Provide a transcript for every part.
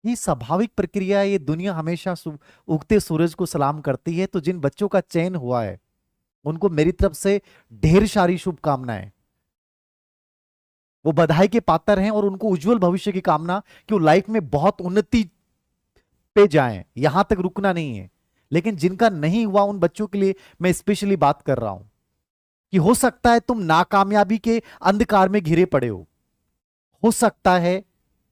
ये स्वाभाविक प्रक्रिया है, ये दुनिया हमेशा उगते सूरज को सलाम करती है। तो जिन बच्चों का चयन हुआ है उनको मेरी तरफ से ढेर सारी शुभकामनाएं। वो बधाई के पात्र हैं और उनको उज्जवल भविष्य की कामना कि वो लाइफ में बहुत उन्नति पे जाएं, यहां तक रुकना नहीं है। लेकिन जिनका नहीं हुआ उन बच्चों के लिए मैं स्पेशली बात कर रहा हूं कि हो सकता है तुम नाकामयाबी के अंधकार में घिरे पड़े हो सकता है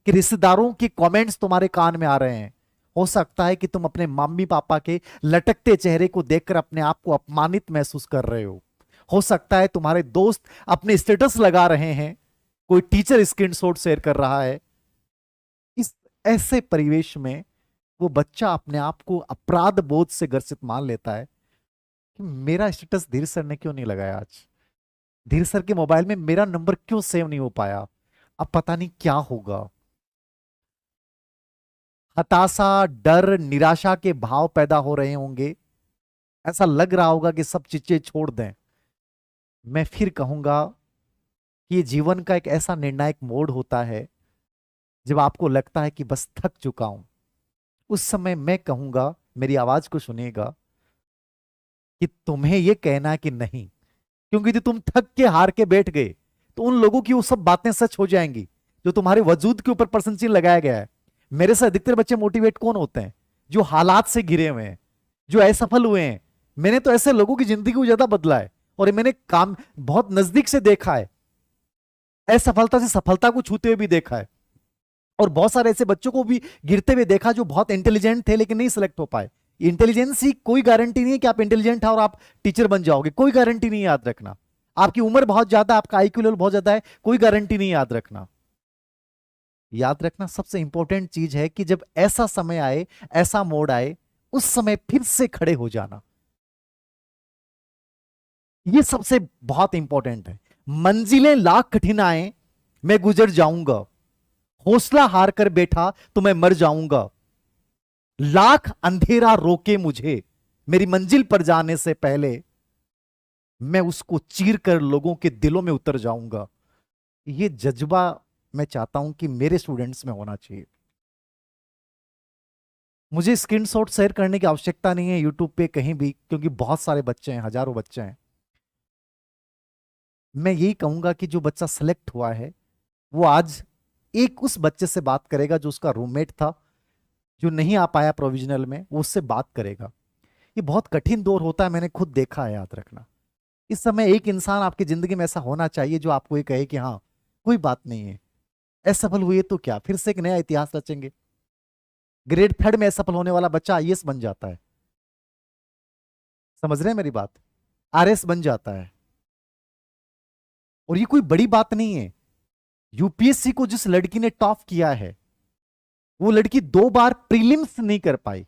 कि रिश्तेदारों के कमेंट्स तुम्हारे कान में आ रहे हैं, हो सकता है कि तुम अपने मम्मी पापा के लटकते चेहरे को देखकर अपने आप को अपमानित महसूस कर रहे हो सकता है तुम्हारे दोस्त अपने स्टेटस लगा रहे हैं, कोई टीचर स्क्रीनशॉट शेयर कर रहा है। इस ऐसे परिवेश में वो बच्चा अपने आप को अपराध बोध से ग्रसित मान लेता है कि मेरा स्टेटस धीर सर ने क्यों नहीं लगाया, आज धीर सर के मोबाइल में मेरा नंबर क्यों सेव नहीं हो पाया, अब पता नहीं क्या होगा। हताशा, डर, निराशा के भाव पैदा हो रहे होंगे। ऐसा लग रहा होगा कि सब चीजें छोड़ दें। मैं फिर कहूंगा कि ये जीवन का एक ऐसा निर्णायक मोड़ होता है जब आपको लगता है कि बस थक चुका हूं। उस समय मैं कहूंगा, मेरी आवाज को सुनिएगा, कि तुम्हें यह कहना है कि नहीं, क्योंकि यदि तुम थक के हार के बैठ गए तो उन लोगों की वो सब बातें सच हो जाएंगी जो तुम्हारे वजूद के ऊपर प्रश्न चिन्ह लगाया गया है। मेरे से अधिकतर बच्चे मोटिवेट कौन होते हैं? जो हालात से घिरे हुए हैं, जो असफल हुए हैं। मैंने तो ऐसे लोगों की जिंदगी को ज्यादा बदला है और मैंने काम बहुत नजदीक से देखा है, असफलता से सफलता को छूते हुए भी देखा है। और बहुत सारे ऐसे बच्चों को भी गिरते हुए देखा जो बहुत इंटेलिजेंट थे लेकिन नहीं सिलेक्ट हो पाए। इंटेलिजेंस की कोई गारंटी नहीं है कि आप इंटेलिजेंट है और आप टीचर बन जाओगे, कोई गारंटी नहीं, याद रखना। आपकी उम्र बहुत ज्यादा, आपका आईक्यू लेवल बहुत ज्यादा है, कोई गारंटी नहीं, याद रखना। याद रखना सबसे इंपॉर्टेंट चीज है कि जब ऐसा समय आए, ऐसा मोड़ आए, उस समय फिर से खड़े हो जाना। ये सबसे बहुत इंपॉर्टेंट है। मंजिलें लाख कठिन आए, मैं गुजर जाऊंगा, हौसला हार कर बैठा तो मैं मर जाऊंगा। लाख अंधेरा रोके मुझे, मेरी मंजिल पर जाने से पहले मैं उसको चीर कर लोगों के दिलों में उतर जाऊंगा। ये जज्बा मैं चाहता हूं कि मेरे स्टूडेंट्स में होना चाहिए। मुझे स्क्रीनशॉट शेयर करने की आवश्यकता नहीं है यूट्यूब पे कहीं भी, क्योंकि बहुत सारे बच्चे हैं, हजारों बच्चे हैं। मैं यही कहूंगा कि जो बच्चा सेलेक्ट हुआ है वो आज एक उस बच्चे से बात करेगा जो उसका रूममेट था, जो नहीं आ पाया प्रोविजनल में, वो उससे बात करेगा। ये बहुत कठिन दौर होता है, मैंने खुद देखा है, याद रखना। इस समय एक इंसान आपकी जिंदगी में ऐसा होना चाहिए जो आपको ये कहे कि हाँ कोई बात नहीं है, असफल हुए तो क्या, फिर से एक नया इतिहास रचेंगे। ग्रेड 3 में असफल होने वाला बच्चा आईएएस बन जाता है, समझ रहे हैं मेरी बात? आरएस बन जाता है। और ये कोई बड़ी बात नहीं है। यूपीएससी को जिस लड़की ने टॉप किया है वो लड़की 2 बार प्रीलिम्स नहीं कर पाई,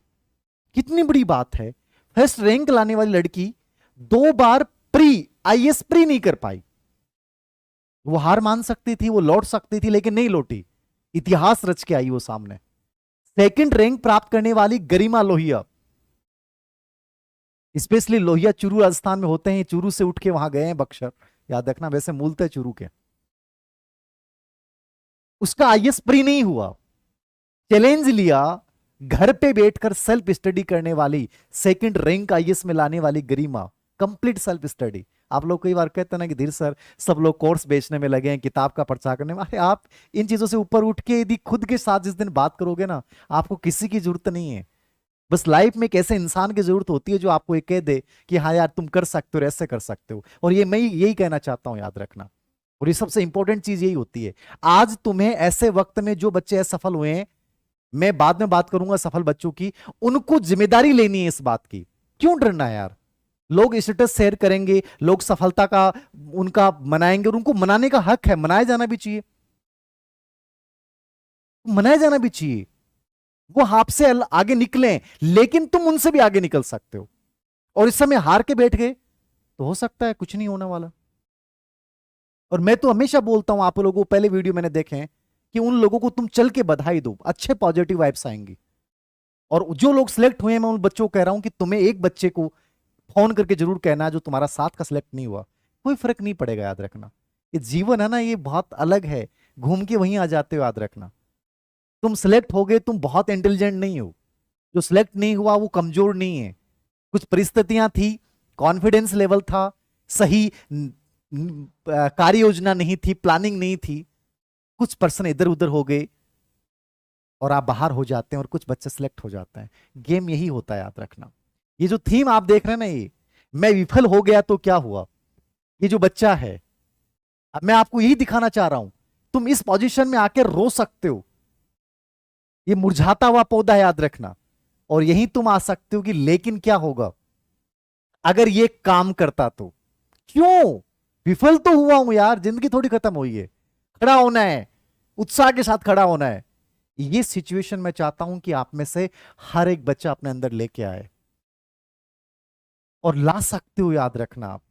कितनी बड़ी बात है। फर्स्ट रैंक लाने वाली लड़की 2 बार प्री आईएएस प्री नहीं कर पाई। वो हार मान सकती थी, वो लौट सकती थी, लेकिन नहीं लौटी, इतिहास रच के आई वो सामने। सेकंड रैंक प्राप्त करने वाली गरिमा लोहिया, स्पेशली लोहिया चूरू राजस्थान में होते हैं, चूरू से उठ के वहां गए हैं बक्सर, याद रखना, वैसे मूलतः चूरू के। उसका आईएएस प्री नहीं हुआ, चैलेंज लिया, घर पे बैठकर सेल्फ स्टडी करने वाली, सेकंड रैंक आईएएस में लाने वाली गरिमा, कंप्लीट सेल्फ स्टडी। आप लोग कई बार कहते हैं ना कि धीर सर सब लोग कोर्स बेचने में लगे हैं, किताब का प्रचार करने में। अरे आप इन चीजों से ऊपर उठ के यदि खुद के साथ जिस दिन बात करोगे ना, आपको किसी की जरूरत नहीं है। बस लाइफ में एक ऐसे इंसान की जरूरत होती है जो आपको ये कह दे कि हाँ यार तुम कर सकते हो, ऐसे कर सकते हो। और ये मैं यही कहना चाहता हूं, याद रखना। और ये सबसे इंपॉर्टेंट चीज यही होती है। आज तुम्हें ऐसे वक्त में जो बच्चे असफल हुए हैं, मैं बाद में बात करूंगा सफल बच्चों की, उनको जिम्मेदारी लेनी है इस बात की। क्यों डरना है यार? लोग स्टेटस शेयर करेंगे, लोग सफलता का उनका मनाएंगे, और उनको मनाने का हक है, मनाया जाना भी चाहिए, मनाया जाना भी चाहिए। वो आपसे आगे निकले, लेकिन तुम उनसे भी आगे निकल सकते हो। और इस समय हार के बैठ गए तो हो सकता है कुछ नहीं होने वाला। और मैं तो हमेशा बोलता हूं आप लोगों को, पहले वीडियो मैंने देखे हैं, कि उन लोगों को तुम चल के बधाई दो, अच्छे पॉजिटिव वाइब्स आएंगी। और जो लोग सिलेक्ट हुए हैं, मैं उन बच्चों को कह रहा हूं कि तुम्हें एक बच्चे को फोन करके जरूर कहना जो तुम्हारा साथ का सिलेक्ट नहीं हुआ, कोई फर्क नहीं पड़ेगा, याद रखना। ये जीवन है ना, ये बहुत अलग है, घूम के वहीं आ जाते हो, याद रखना। तुम सिलेक्ट हो गए, तुम बहुत इंटेलिजेंट नहीं हो। जो सिलेक्ट नहीं हुआ वो कमजोर नहीं है, कुछ परिस्थितियां थी, कॉन्फिडेंस लेवल था सही, कार्य योजना नहीं थी, प्लानिंग नहीं थी, कुछ पर्सन इधर उधर हो गए और आप बाहर हो जाते हैं और कुछ बच्चे सिलेक्ट हो जाते हैं। गेम यही होता है, याद रखना। ये जो थीम आप देख रहे हैं ना, ये मैं विफल हो गया तो क्या हुआ, ये जो बच्चा है, अब मैं आपको यही दिखाना चाह रहा हूं, तुम इस पोजीशन में आके रो सकते हो। ये मुरझाता हुआ पौधा है, याद रखना। और यहीं तुम आ सकते हो कि लेकिन क्या होगा अगर ये काम करता तो। क्यों? विफल तो हुआ हूं यार, जिंदगी थोड़ी खत्म हुई है, खड़ा होना है, उत्साह के साथ खड़ा होना है। ये सिचुएशन मैं चाहता हूं कि आप में से हर एक बच्चा अपने अंदर लेके आए और ला सकते हो, याद रखना आप।